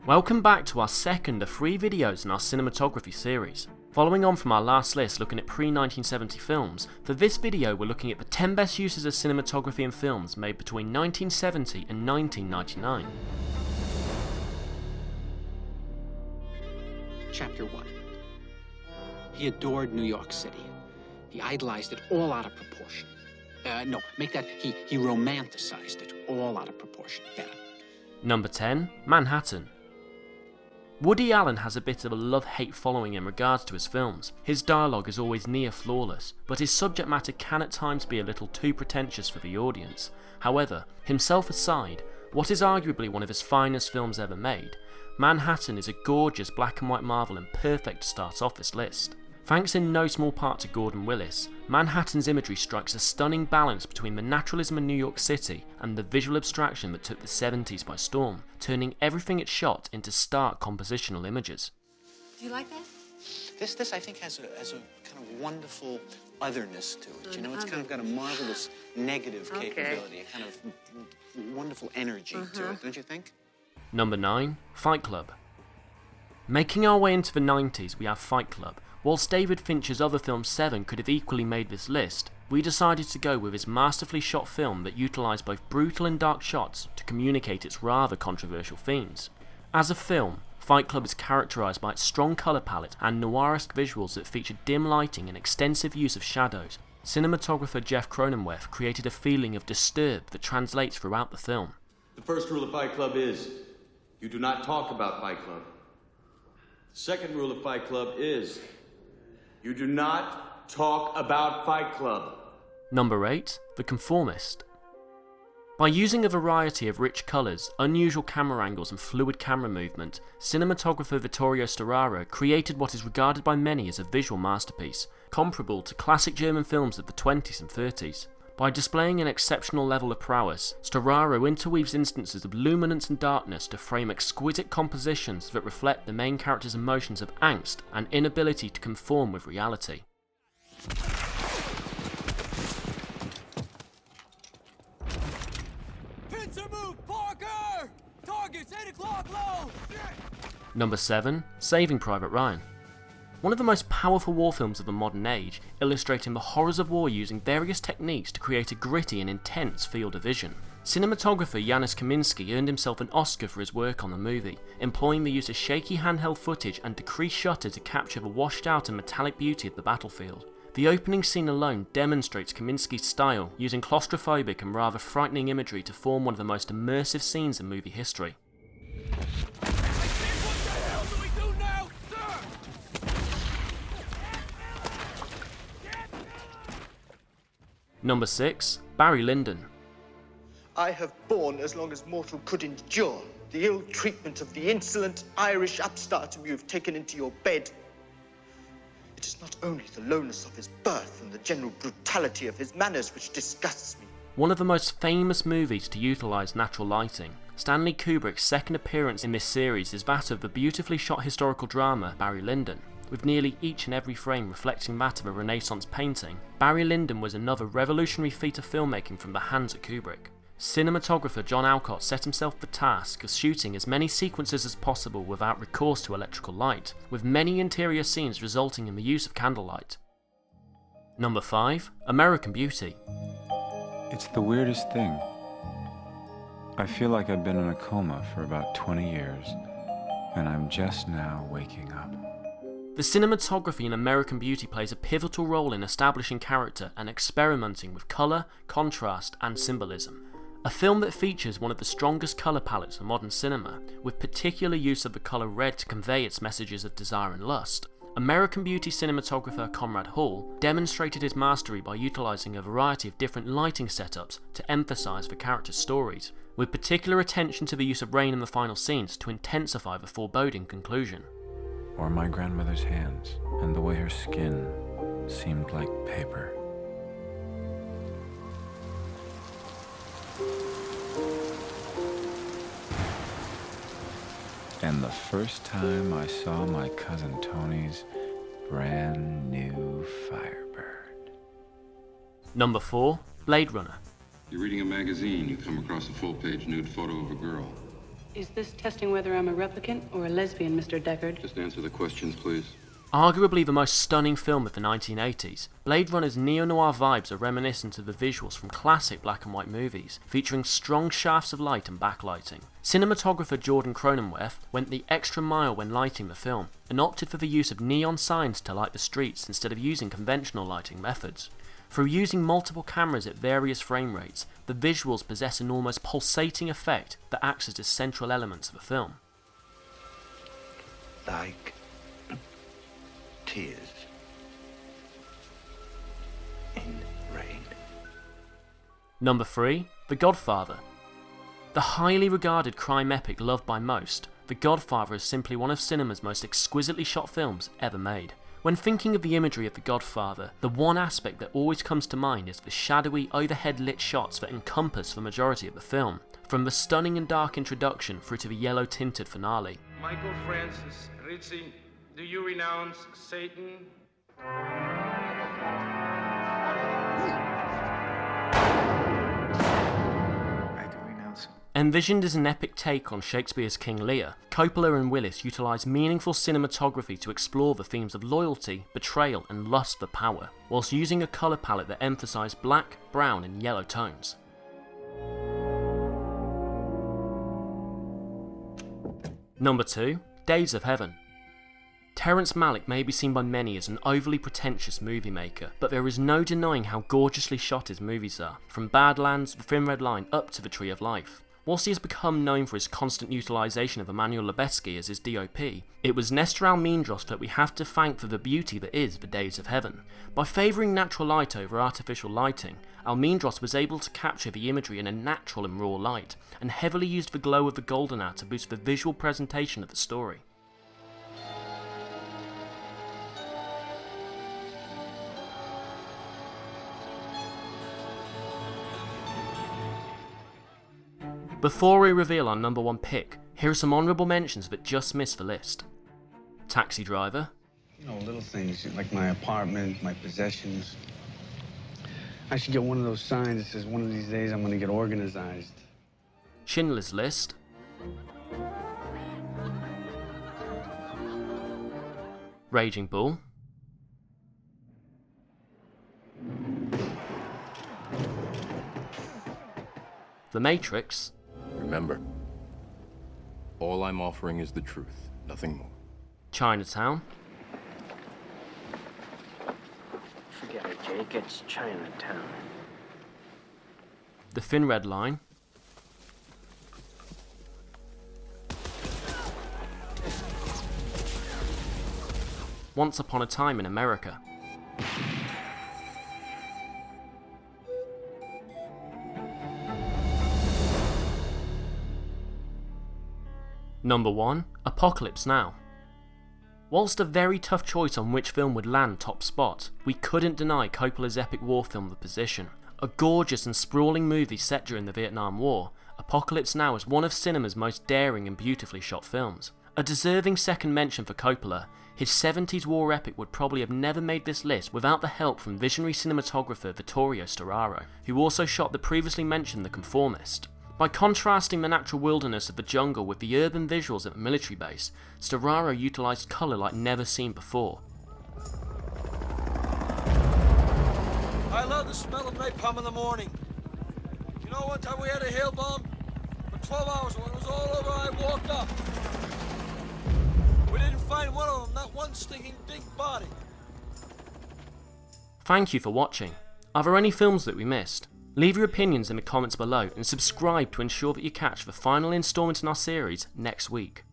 Welcome back to our second of 3 videos in our cinematography series. Following on from our last list looking at pre-1970 films, for this video we're looking at the 10 best uses of cinematography in films made between 1970 and 1999. Chapter 1. He adored New York City. He idolized it all out of proportion. He romanticized it all out of proportion. Better. Number 10. Manhattan. Woody Allen has a bit of a love-hate following in regards to his films. His dialogue is always near flawless, but his subject matter can at times be a little too pretentious for the audience. However, himself aside, what is arguably one of his finest films ever made, Manhattan is a gorgeous black and white marvel and perfect to start off this list. Thanks in no small part to Gordon Willis, Manhattan's imagery strikes a stunning balance between the naturalism of New York City and the visual abstraction that took the 70s by storm, turning everything it shot into stark compositional images. Do you like that? This I think has a kind of wonderful otherness to it. You know, it's kind of got a marvelous negative capability, a kind of wonderful energy to it, don't you think? Number 9. Fight Club. Making our way into the 90s, we have Fight Club. Whilst David Fincher's other film Seven could have equally made this list, we decided to go with his masterfully shot film that utilised both brutal and dark shots to communicate its rather controversial themes. As a film, Fight Club is characterised by its strong colour palette and noiresque visuals that feature dim lighting and extensive use of shadows. Cinematographer Jeff Cronenweth created a feeling of disturb that translates throughout the film. The first rule of Fight Club is, you do not talk about Fight Club. The second rule of Fight Club is, you do not talk about Fight Club. Number 8. The Conformist. By using a variety of rich colours, unusual camera angles and fluid camera movement, cinematographer Vittorio Storaro created what is regarded by many as a visual masterpiece, comparable to classic German films of the 20s and 30s. By displaying an exceptional level of prowess, Storaro interweaves instances of luminance and darkness to frame exquisite compositions that reflect the main character's emotions of angst and inability to conform with reality. Pincer move, Parker! Target's 8 o'clock low! Number 7. Saving Private Ryan. One of the most powerful war films of the modern age, illustrating the horrors of war using various techniques to create a gritty and intense field of vision. Cinematographer Janusz Kaminski earned himself an Oscar for his work on the movie, employing the use of shaky handheld footage and decreased shutter to capture the washed out and metallic beauty of the battlefield. The opening scene alone demonstrates Kaminski's style, using claustrophobic and rather frightening imagery to form one of the most immersive scenes in movie history. Number 6. Barry Lyndon. I have borne as long as mortal could endure the ill treatment of the insolent Irish upstart whom you have taken into your bed. It is not only the lowness of his birth and the general brutality of his manners which disgusts me. One of the most famous movies to utilise natural lighting, Stanley Kubrick's second appearance in this series is that of the beautifully shot historical drama Barry Lyndon. With nearly each and every frame reflecting that of a Renaissance painting, Barry Lyndon was another revolutionary feat of filmmaking from the hands of Kubrick. Cinematographer John Alcott set himself the task of shooting as many sequences as possible without recourse to electrical light, with many interior scenes resulting in the use of candlelight. Number 5. American Beauty. It's the weirdest thing. I feel like I've been in a coma for about 20 years, and I'm just now waking up. The cinematography in American Beauty plays a pivotal role in establishing character and experimenting with colour, contrast and symbolism. A film that features one of the strongest colour palettes of modern cinema, with particular use of the colour red to convey its messages of desire and lust. American Beauty cinematographer Conrad Hall demonstrated his mastery by utilising a variety of different lighting setups to emphasise the characters' stories, with particular attention to the use of rain in the final scenes to intensify the foreboding conclusion. Or my grandmother's hands, and the way her skin seemed like paper. And the first time I saw my cousin Tony's brand new Firebird. Number 4. Blade Runner. You're reading a magazine, you come across a full-page nude photo of a girl. Is this testing whether I'm a replicant or a lesbian, Mr. Deckard? Just answer the questions, please. Arguably the most stunning film of the 1980s, Blade Runner's neo-noir vibes are reminiscent of the visuals from classic black and white movies, featuring strong shafts of light and backlighting. Cinematographer Jordan Cronenweth went the extra mile when lighting the film, and opted for the use of neon signs to light the streets instead of using conventional lighting methods. Through using multiple cameras at various frame rates, the visuals possess an almost pulsating effect that acts as the central elements of the film. Like tears in rain. Number 3. The Godfather. The highly regarded crime epic loved by most, The Godfather is simply one of cinema's most exquisitely shot films ever made. When thinking of the imagery of The Godfather, the one aspect that always comes to mind is the shadowy, overhead lit shots that encompass the majority of the film, from the stunning and dark introduction through to the yellow tinted finale. Michael Francis Rizzi, do you renounce Satan? I do renounce him. Envisioned as an epic take on Shakespeare's King Lear, Coppola and Willis utilised meaningful cinematography to explore the themes of loyalty, betrayal and lust for power, whilst using a colour palette that emphasised black, brown and yellow tones. Number 2. Days of Heaven. Terrence Malick may be seen by many as an overly pretentious movie maker, but there is no denying how gorgeously shot his movies are, from Badlands, The Thin Red Line up to The Tree of Life. Whilst he has become known for his constant utilisation of Emmanuel Lubezki as his DOP, it was Nestor Almendros that we have to thank for the beauty that is The Days of Heaven. By favouring natural light over artificial lighting, Almendros was able to capture the imagery in a natural and raw light, and heavily used the glow of the golden hour to boost the visual presentation of the story. Before we reveal our number 1 pick, here are some honourable mentions that just missed the list. Taxi Driver. You know, little things like my apartment, my possessions. I should get one of those signs that says one of these days I'm gonna get organized. Schindler's List. Raging Bull. The Matrix. Remember, all I'm offering is the truth, nothing more. Chinatown. Forget it, Jake. It's Chinatown. The Thin Red Line. Once Upon a Time in America. Number 1. Apocalypse Now. Whilst a very tough choice on which film would land top spot, we couldn't deny Coppola's epic war film the position. A gorgeous and sprawling movie set during the Vietnam War, Apocalypse Now is one of cinema's most daring and beautifully shot films. A deserving second mention for Coppola, his 70s war epic would probably have never made this list without the help from visionary cinematographer Vittorio Storaro, who also shot the previously mentioned The Conformist. By contrasting the natural wilderness of the jungle with the urban visuals at the military base, Storaro utilised colour like never seen before. I love the smell of napalm in the morning. You know, one time we had a hail bomb? For 12 hours, when it was all over, I walked up. We didn't find one of them, not one stinking dink body. Thank you for watching. Are there any films that we missed? Leave your opinions in the comments below and subscribe to ensure that you catch the final instalment in our series next week.